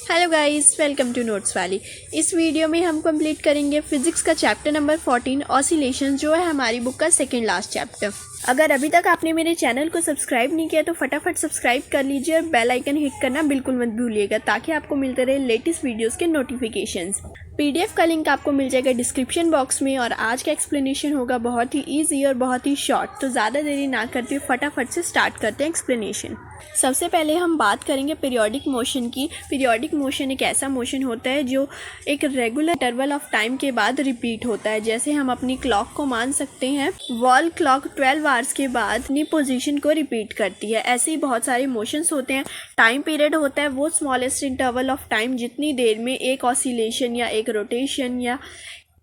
Hello guys, welcome to Notes Valley. इस video में हम कंप्लीट करेंगे फिजिक्स का चैप्टर नंबर 14 ऑसिलेशन, जो है हमारी बुक का सेकंड लास्ट चैप्टर। अगर अभी तक आपने मेरे चैनल को सब्सक्राइब नहीं किया तो फटाफट सब्सक्राइब कर लीजिए और बेल आइकन हिट करना बिल्कुल मत भूलिएगा, ताकि आपको मिलते रहे लेटेस्ट वीडियोस के नोटिफिकेशंस। पीडीएफ का लिंक आपको मिल जाएगा डिस्क्रिप्शन बॉक्स में। और आज का एक्सप्लेनेशन होगा बहुत ही ईजी और बहुत ही शॉर्ट, तो ज़्यादा देरी ना करते हुए फटाफट से स्टार्ट करते हैं एक्सप्लेनेशन। सबसे पहले हम बात करेंगे पीरियोडिक मोशन की। पीरियोडिक मोशन एक ऐसा मोशन होता है जो एक रेगुलर इंटरवल ऑफ टाइम के बाद रिपीट होता है। जैसे हम अपनी क्लॉक को मान सकते हैं, वॉल क्लॉक 12 आवर्स के बाद अपनी पोजीशन को रिपीट करती है। ऐसे ही बहुत सारे मोशंस होते हैं। टाइम पीरियड होता है वो स्मॉलेस्ट इंटरवल ऑफ टाइम जितनी देर में एक ऑसिलेशन या एक रोटेशन या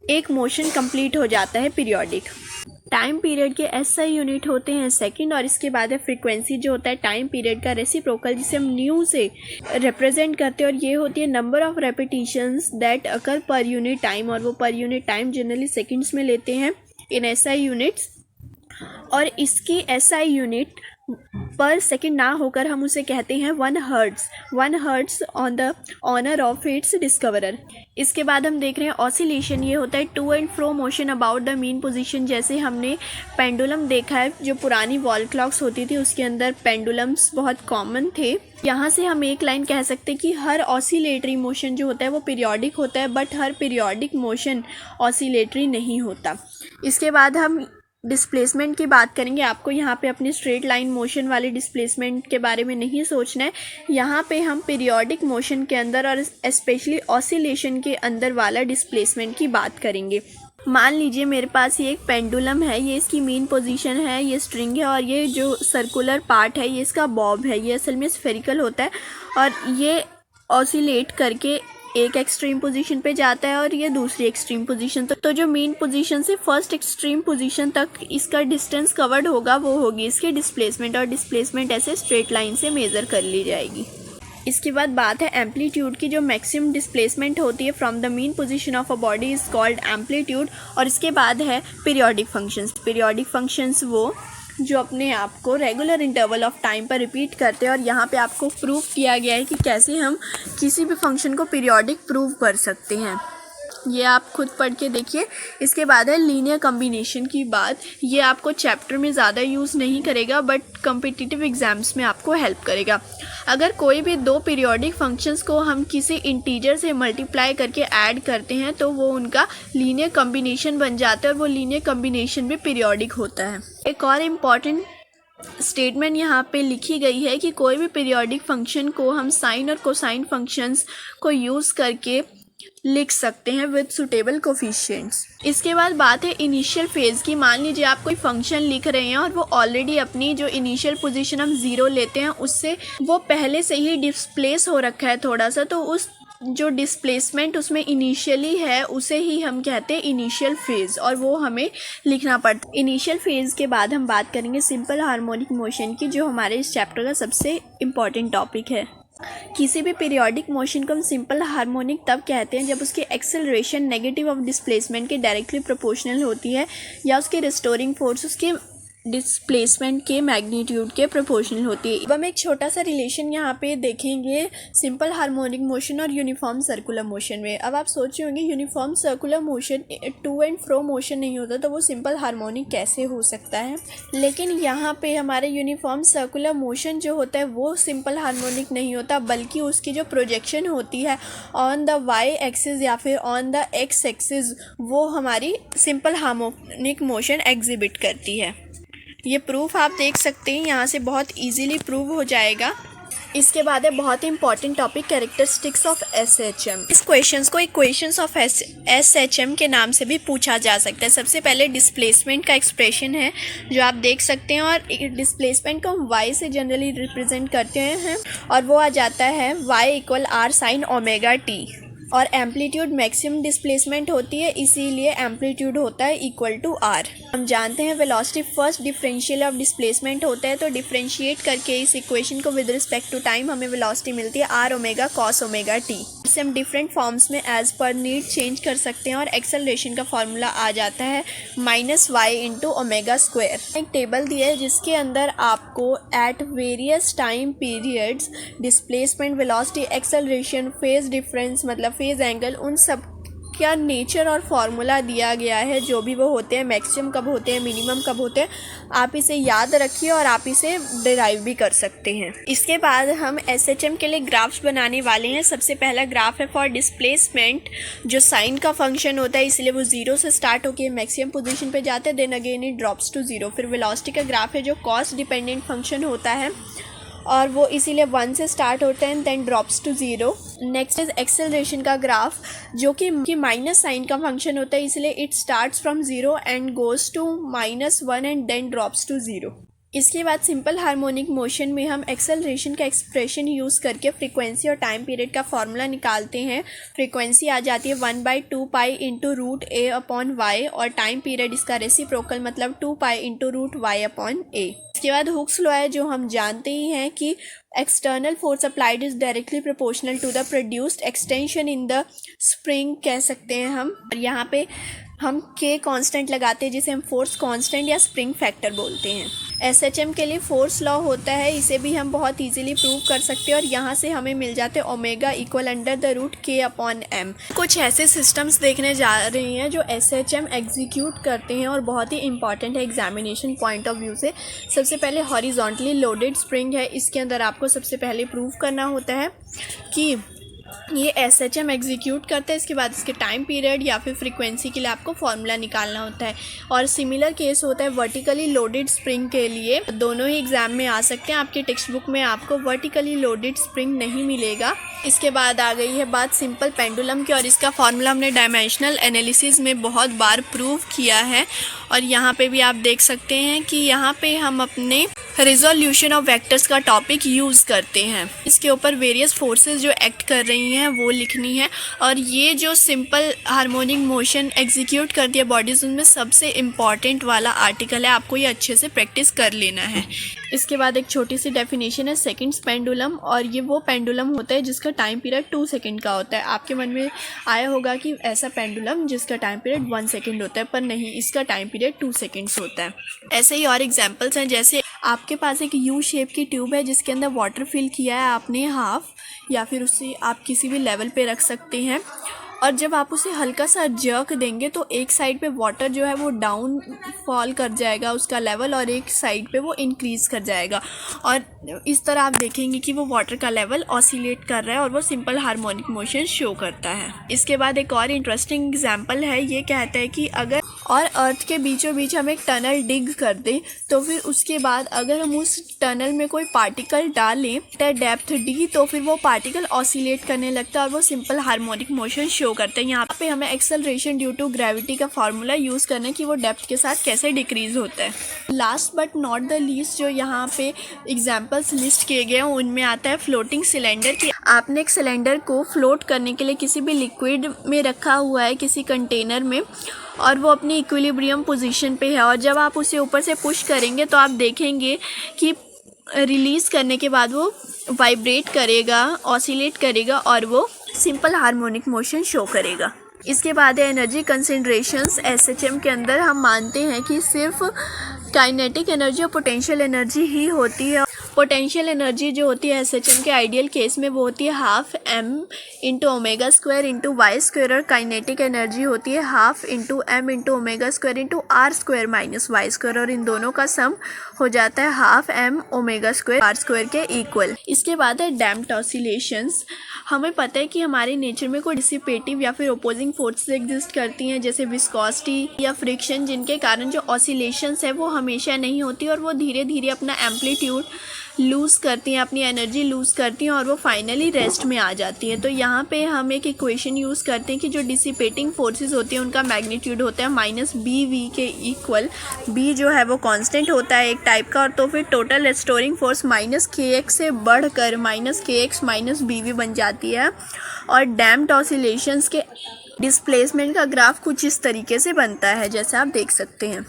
एक मोशन कंप्लीट हो जाता है पीरियोडिक। टाइम पीरियड के एसआई यूनिट होते हैं सेकंड, और इसके बाद है फ्रीक्वेंसी, जो होता है टाइम पीरियड का रेसिप्रोकल, जिसे हम न्यू से रिप्रेजेंट करते हैं, और ये होती है number of repetitions that occur per unit time, और वो per unit time generally seconds में लेते हैं इन एसआई यूनिट्स। और इसकी एसआई यूनिट पर सेकंड ना होकर हम उसे कहते हैं 1 hertz on the honour of its discoverer. इसके बाद हम देख रहे हैं ऑसिलेशन। ये होता है to and fro motion about the mean position. जैसे हमने पेंडुलम देखा है, जो पुरानी वॉल क्लॉक्स होती थी उसके अंदर पेंडुलम्स बहुत कॉमन थे। यहाँ से हम एक लाइन कह सकते हैं कि हर ऑसिलेटरी मोशन जो होता है वो पीरियोडिक होता है, but her periodic motion oscillatory नहीं होता। इसके बाद हम डिस्प्लेसमेंट की बात करेंगे। आपको यहाँ पे अपनी स्ट्रेट लाइन मोशन वाले डिस्प्लेसमेंट के बारे में नहीं सोचना है। यहाँ पे हम पीरियोडिक मोशन के अंदर और स्पेशली ऑसिलेशन के अंदर वाला डिस्प्लेसमेंट की बात करेंगे। मान लीजिए मेरे पास ये एक पेंडुलम है, ये इसकी मीन पोजीशन है, ये स्ट्रिंग है, और ये जो सर्कुलर पार्ट है ये इसका बॉब है। ये असल में स्फेरिकल होता है और ये ऑसिलेट करके एक एक्सट्रीम पोजीशन पे जाता है और ये दूसरी एक्सट्रीम पोजीशन तक। तो जो मेन पोजीशन से फर्स्ट एक्सट्रीम पोजीशन तक इसका डिस्टेंस कवर्ड होगा वो होगी इसकी डिस्प्लेसमेंट, और डिस्प्लेसमेंट ऐसे स्ट्रेट लाइन से मेज़र कर ली जाएगी। इसके बाद बात है एम्पलीट्यूड की। जो मैक्सिमम डिस्प्लेसमेंट होती है from the mean position of a body is called amplitude. और इसके बाद है पीरियोडिक फंक्शंस। पीरियोडिक फंक्शंस वो जो अपने आप को रेगुलर इंटरवल ऑफ टाइम पर रिपीट करते हैं, और यहाँ पे आपको प्रूव किया गया है कि कैसे हम किसी भी फंक्शन को पीरियोडिक प्रूव कर सकते हैं। ये आप खुद पढ़ के देखिए। इसके बाद है लीनियर कॉम्बिनेशन की बात। ये आपको चैप्टर में ज़्यादा यूज़ नहीं करेगा, बट कॉम्पिटिटिव एग्जाम्स में आपको हेल्प करेगा। अगर कोई भी दो पीरियोडिक फंक्शंस को हम किसी इंटीजर से मल्टीप्लाई करके ऐड करते हैं तो वो उनका लीनियर कॉम्बिनेशन बन जाता है, और वो लीनियर कॉम्बिनेशन भी पीरियोडिक होता है। एक और इम्पॉर्टेंट स्टेटमेंट यहाँ पे लिखी गई है कि कोई भी पीरियोडिक फंक्शन को हम साइन और कोसाइन फंक्शंस को यूज़ करके लिख सकते हैं विद सुटेबल कोफिशिएंट्स। इसके बाद बात है इनिशियल फेज की। मान लीजिए आप कोई फंक्शन लिख रहे हैं और वो ऑलरेडी अपनी जो इनिशियल पोजीशन हम 0 लेते हैं उससे वो पहले से ही डिस्प्लेस हो रखा है थोड़ा सा, तो उस जो डिस्प्लेसमेंट उसमें इनिशियली है उसे ही हम कहते हैं इनिशियल फेज, और वो हमें लिखना पड़ता है। इनिशियल फेज के बाद हम बात करेंगे सिंपल हार्मोनिक मोशन की, जो हमारे इस चैप्टर का सबसे इम्पॉर्टेंट टॉपिक है। किसी भी पीरियोडिक मोशन को हम सिंपल हार्मोनिक तब कहते हैं जब उसकी एक्सेलरेशन नेगेटिव ऑफ डिस्प्लेसमेंट के डायरेक्टली प्रोपोर्शनल होती है, या उसकी रिस्टोरिंग फोर्स उसके डिस्प्लेसमेंट के मैग्नीट्यूड के प्रोपोर्शनल होती है। अब हम एक छोटा सा रिलेशन यहाँ पे देखेंगे सिंपल हार्मोनिक मोशन और यूनिफॉर्म सर्कुलर मोशन में। अब आप सोच रहे होंगे uniform circular motion to and fro motion नहीं होता तो वो सिंपल हार्मोनिक कैसे हो सकता है। लेकिन यहाँ पे हमारे यूनिफॉर्म सर्कुलर मोशन जो होता है वो सिंपल हार्मोनिक नहीं होता, बल्कि उसकी जो प्रोजेक्शन होती है ऑन द वाई एक्सिस या फिर ऑन द एक्स एक्सिस, वो हमारी सिंपल हार्मोनिक मोशन एग्जिबिट करती है। ये प्रूफ आप देख सकते हैं, यहाँ से बहुत इजीली प्रूव हो जाएगा। इसके बाद है बहुत ही important topic characteristics of SHM. इस क्वेश्चंस को इक्वेशंस ऑफ एसएचएम के नाम से भी पूछा जा सकता है। सबसे पहले डिस्प्लेसमेंट का एक्सप्रेशन है जो आप देख सकते हैं, और डिस्प्लेसमेंट को हम वाई से जनरली रिप्रेजेंट करते हैं, और वो आ जाता है y equal r sine omega t. और एम्पलीट्यूड मैक्सिमम डिस्प्लेसमेंट होती है, इसीलिए एम्पलीट्यूड होता है इक्वल टू आर। हम जानते हैं velocity first differential of displacement होता है, तो डिफरेंशिएट करके इस इक्वेशन को विद रिस्पेक्ट टू टाइम हमें वेलोसिटी मिलती है r omega cos omega t. जिसे हम डिफरेंट फॉर्म्स में एज पर नीड चेंज कर सकते हैं और एक्सेलरेशन का फॉर्मूला आ जाता है -y/ओमेगा²। एक टेबल दिया है जिसके अंदर आपको at various time periods displacement, velocity, acceleration, phase difference मतलब फेज एंगल, उन सब क्या नेचर और फार्मूला दिया गया है, जो भी वो होते हैं, मैक्सिमम कब होते हैं, मिनिमम कब होते हैं। आप इसे याद रखिए और आप इसे डिराइव भी कर सकते हैं। इसके बाद हम एसएचएम के लिए ग्राफ्स बनाने वाले हैं। सबसे पहला ग्राफ है फॉर डिस्प्लेसमेंट, जो साइन का फंक्शन होता है, इसलिए वो 0 से स्टार्ट होकर मैक्सिमम पोजीशन पे जाते हैं, then again it drops to 0। फिर वेलोसिटी का ग्राफ है जो कॉस्ट डिपेंडेंट फंक्शन होता है और वो इसीलिए 1 से स्टार्ट होते हैं then drops to 0। Next is acceleration का ग्राफ जो कि माइनस साइन का फंक्शन होता है, इसलिए it starts from 0 and goes to -1 and then drops to 0। इसके बाद सिंपल हार्मोनिक मोशन में हम एक्सेलरेशन का एक्सप्रेशन यूज़ करके फ्रीक्वेंसी और टाइम पीरियड का फॉर्मूला निकालते हैं। फ्रीक्वेंसी आ जाती है 1/2 पाई इंटू √a/y और टाइम पीरियड इसका रेसिप्रोकल मतलब 2 पाई इंटू √y/a। इसके बाद हुक्स लॉ है जो हम जानते ही हैं कि external force applied is directly proportional to the produced extension in the spring कह सकते हैं हम। और यहाँ पे हम K कांस्टेंट लगाते हैं जिसे हम फोर्स कांस्टेंट या स्प्रिंग फैक्टर बोलते हैं। एसएचएम के लिए फोर्स लॉ होता है, इसे भी हम बहुत इजीली प्रूव कर सकते हैं और यहाँ से हमें मिल जाते हैं ओमेगा इक्वल √K/m। कुछ ऐसे सिस्टम्स देखने जा रहे हैं जो एसएचएम एग्जीक्यूट करते हैं और बहुत ही इंपॉर्टेंट है एग्जामिनेशन पॉइंट ऑफ व्यू से। सबसे पहले हॉरिजॉन्टली लोडेड स्प्रिंग है, इसके अंदर आपको सबसे पहले प्रूव करना होता है कि ये एसएचएम एग्जीक्यूट करता है। इसके बाद इसके टाइम पीरियड या फिर फ्रीक्वेंसी के लिए आपको फॉर्मूला निकालना होता है। और सिमिलर केस होता है वर्टिकली लोडेड स्प्रिंग के लिए, दोनों ही एग्जाम में आ सकते हैं। आपके टेक्स्ट बुक में आपको वर्टिकली लोडेड स्प्रिंग नहीं मिलेगा। इसके बाद आ गई है बात सिंपल पेंडुलम की और इसका फॉर्मूला हमने डायमेंशनल एनालिसिस में बहुत बार प्रूव किया है और यहाँ पे भी आप देख सकते हैं कि यहाँ पे हम अपने रिजोल्यूशन ऑफ वेक्टर्स का टॉपिक यूज़ करते हैं। इसके ऊपर वेरियस फोर्सेस जो एक्ट कर रही हैं वो लिखनी है और ये जो सिंपल हार्मोनिक मोशन एग्जीक्यूट करती है बॉडीज, उनमें सबसे इम्पॉर्टेंट वाला आर्टिकल है, आपको ये अच्छे से प्रैक्टिस कर लेना है। इसके बाद एक छोटी सी डेफिनेशन है सेकंड्स पेंडुलम और ये वो पेंडुलम होता है जिसका टाइम पीरियड 2 सेकंड का होता है। आपके मन में आया होगा कि ऐसा पेंडुलम जिसका टाइम पीरियड 1 सेकंड होता है, पर नहीं, इसका टाइम पीरियड 2 सेकंड्स होता है। ऐसे ही और एग्जांपल्स हैं, जैसे आपके पास एक यू शेप की ट्यूब है जिसके अंदर वाटर फिल किया है आपने हाफ, या फिर उसे आप किसी भी लेवल पे रख सकते हैं और जब आप उसे हल्का सा जर्क देंगे तो एक साइड पे वाटर जो है वो डाउन फॉल कर जाएगा उसका लेवल और एक साइड पे वो इंक्रीज़ कर जाएगा और इस तरह आप देखेंगे कि वो वाटर का लेवल ऑसिलेट कर रहा है और वो सिंपल हार्मोनिक मोशन शो करता है। इसके बाद एक और इंटरेस्टिंग एग्जांपल है, ये कहता है कि अगर और अर्थ के बीचों बीच हम एक टनल डिग कर दें तो फिर उसके बाद अगर हम उस टनल में कोई पार्टिकल डालें डेप्थ d तो फिर वो पार्टिकल ऑसिलेट करने लगता है और वो सिंपल हार्मोनिक मोशन शो करते हैं। यहाँ पे हमें एक्सेलरेशन ड्यू टू ग्रेविटी का फार्मूला यूज़ करना है कि वो डेप्थ के साथ कैसे डिक्रीज होता है। Last but not the least जो यहाँ पे एग्जांपल्स लिस्ट किए गए हैं उनमें आता है फ्लोटिंग सिलेंडर की। आपने एक सिलेंडर को फ्लोट करने के लिए किसी भी लिक्विड में रखा हुआ है किसी कंटेनर में और वो अपनी इक्विलिब्रियम पोजीशन पे है और जब आप उसे ऊपर से पुश करेंगे तो आप देखेंगे कि रिलीज़ करने के बाद वो वाइब्रेट करेगा, ऑसिलेट करेगा और वो सिंपल हार्मोनिक मोशन शो करेगा। इसके बाद है एनर्जी कंसंट्रेशंस। एसएचएम के अंदर हम मानते हैं कि सिर्फ काइनेटिक एनर्जी और पोटेंशियल एनर्जी ही होती है। पोटेंशियल एनर्जी जो होती है एसएचएम के आइडियल केस में वो होती है ½ m/ओमेगा² y² और काइनेटिक एनर्जी होती है ½ m ओमेगा² r² - y² और इन दोनों का सम हो जाता है ½ m ओमेगा² r² के इक्वल। इसके बाद है डैम्प्ड ऑसिलेशंस। हमें पता है कि हमारे नेचर में कोई डिसिपेटिव या फिर ओपोजिंग फोर्सेस एग्जिस्ट करती हैं जैसे विस्कोसिटी या फ्रिक्शन, जिनके कारण जो ऑसिलेशंस है वो हमेशा नहीं होती और वो धीरे धीरे अपना एम्पलीट्यूड लूज़ करती हैं, अपनी एनर्जी लूज़ करती हैं और वो फाइनली रेस्ट में आ जाती है। तो यहाँ पे हम एक इक्वेशन यूज़ करते हैं कि जो डिसिपेटिंग फोर्सेस होती हैं उनका मैग्नीट्यूड होता है -bv के इक्वल। b जो है वो कांस्टेंट होता है एक टाइप का और तो फिर टोटल रेस्टोरिंग फोर्स -kx से बढ़कर -kx - bv बन जाती है और डैम्प्ड ऑसिलेशंस के डिस्प्लेसमेंट का ग्राफ कुछ इस तरीके से बनता है जैसे आप देख सकते हैं।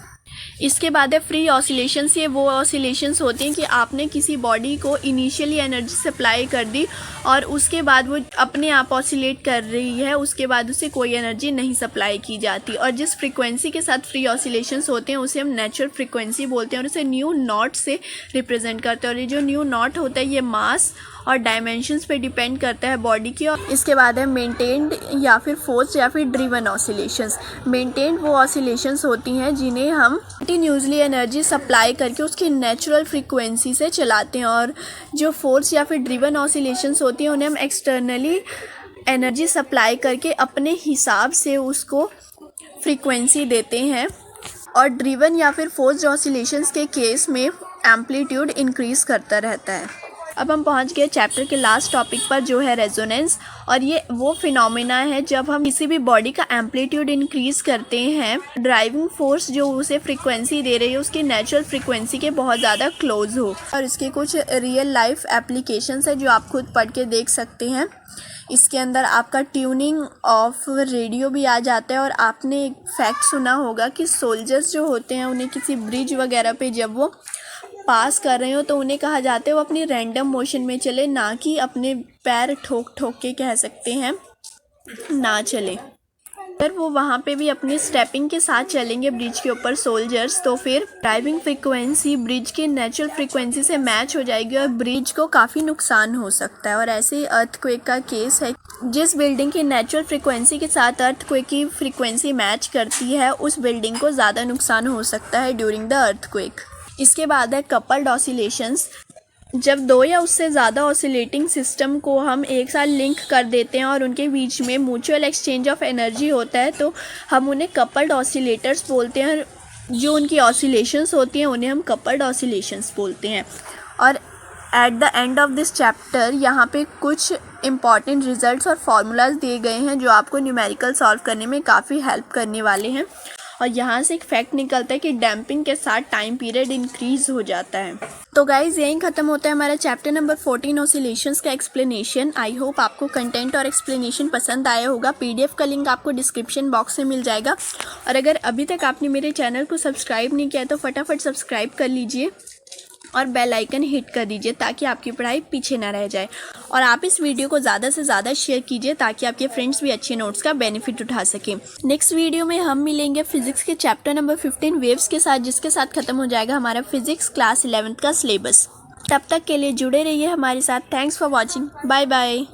इसके बाद है फ्री ऑसिलेशंस। ये वो ऑसिलेशंस होती हैं कि आपने किसी बॉडी को इनिशियली एनर्जी सप्लाई कर दी और उसके बाद वो अपने आप ऑसिलेट कर रही है, उसके बाद उसे कोई एनर्जी नहीं सप्लाई की जाती। और जिस फ्रीक्वेंसी के साथ फ्री ऑसिलेशंस होते हैं उसे हम नेचुरल फ्रीक्वेंसी बोलते हैं और उसे न्यू नॉट से रिप्रेजेंट करते हैं। और ये जो न्यू नॉट होता है ये मास और डायमेंशंस पे डिपेंड करता है बॉडी की। और इसके बाद है मेंटेन्ड या फिर फोर्स या फिर ड्रिवन ऑसिलेशंस। मेंटेन्ड वो ऑसिलेशंस होती हैं जिन्हें हम कंटिन्यूसली एनर्जी सप्लाई करके उसकी नेचुरल फ्रीक्वेंसी से चलाते हैं, और जो फोर्स या फिर ड्रिवन ऑसिलेशंस होती हैं उन्हें हम एक्सटर्नली एनर्जी सप्लाई करके अपने हिसाब से उसको फ्रीक्वेंसी देते हैं। और ड्रिवन या फिर फोर्स्ड ऑसिलेशंस के केस में एम्पलीट्यूड इंक्रीज करता रहता है। अब हम पहुंच गए चैप्टर के लास्ट टॉपिक पर जो है रेजोनेंस। और ये वो फिनोमेना है जब हम किसी भी बॉडी का एम्पलीट्यूड इंक्रीज करते हैं, ड्राइविंग फोर्स जो उसे फ्रीक्वेंसी दे रही है उसकी नेचुरल फ्रीक्वेंसी के बहुत ज़्यादा क्लोज हो। और इसके कुछ रियल लाइफ एप्लीकेशंस है जो आप खुद पढ़ के देख सकते हैं। इसके अंदर आपका ट्यूनिंग ऑफ रेडियो भी आ जाता है। और आपने एक फैक्ट सुना होगा कि सोल्जर्स जो होते हैं उन्हें किसी ब्रिज वगैरह पे जब वो पास कर रहे हो तो उन्हें कहा जाता है वो अपनी रैंडम मोशन में चले, ना कि अपने पैर ठोक ठोक के कह सकते हैं ना चले। अगर वो वहाँ पे भी अपनी स्टेपिंग के साथ चलेंगे ब्रिज के ऊपर सोल्जर्स, तो फिर ड्राइविंग फ्रीक्वेंसी ब्रिज की नेचुरल फ्रीक्वेंसी से मैच हो जाएगी और ब्रिज को काफ़ी नुकसान हो सकता है। और ऐसे ही अर्थक्वेक का केस है, जिस बिल्डिंग की नेचुरल फ्रीक्वेंसी के साथ अर्थक्वेक की फ्रीक्वेंसी मैच करती है उस बिल्डिंग को ज़्यादा नुकसान हो सकता है ड्यूरिंग द अर्थक्वेक। इसके बाद है कपल्ड ऑसिलेशंस। जब दो या उससे ज़्यादा ऑसिलेटिंग सिस्टम को हम एक साथ लिंक कर देते हैं और उनके बीच में म्यूचुअल एक्सचेंज ऑफ एनर्जी होता है तो हम उन्हें कपल्ड ऑसिलेटर्स बोलते हैं। जो उनकी ऑसिलेशंस होती हैं उन्हें हम कपल्ड ऑसिलेशंस बोलते हैं। और at the end of this chapter यहाँ पे कुछ इंपॉर्टेंट रिजल्ट्स और फार्मूलाज दिए गए हैं जो आपको न्यूमेरिकल सॉल्व करने में काफ़ी हेल्प करने वाले हैं। और यहाँ से एक फैक्ट निकलता है कि डैम्पिंग के साथ टाइम पीरियड इंक्रीज हो जाता है। तो गाइज यहीं ख़त्म होता है हमारा चैप्टर नंबर 14 ऑसिलेशंस का एक्सप्लेनेशन। आई होप आपको कंटेंट और एक्सप्लेनेशन पसंद आया होगा। PDF का लिंक आपको डिस्क्रिप्शन बॉक्स में मिल जाएगा। और अगर अभी तक आपने मेरे चैनल को सब्सक्राइब नहीं किया तो फटाफट सब्सक्राइब कर लीजिए और बेल आइकन हिट कर दीजिए ताकि आपकी पढ़ाई पीछे ना रह जाए। और आप इस वीडियो को ज़्यादा से ज़्यादा शेयर कीजिए ताकि आपके फ्रेंड्स भी अच्छे नोट्स का बेनिफिट उठा सकें। नेक्स्ट वीडियो में हम मिलेंगे फिजिक्स के चैप्टर नंबर 15 वेव्स के साथ, जिसके साथ ख़त्म हो जाएगा हमारा फिजिक्स क्लास 11th का सिलेबस। तब तक के लिए जुड़े रहिए हमारे साथ। Thanks for watching. Bye bye.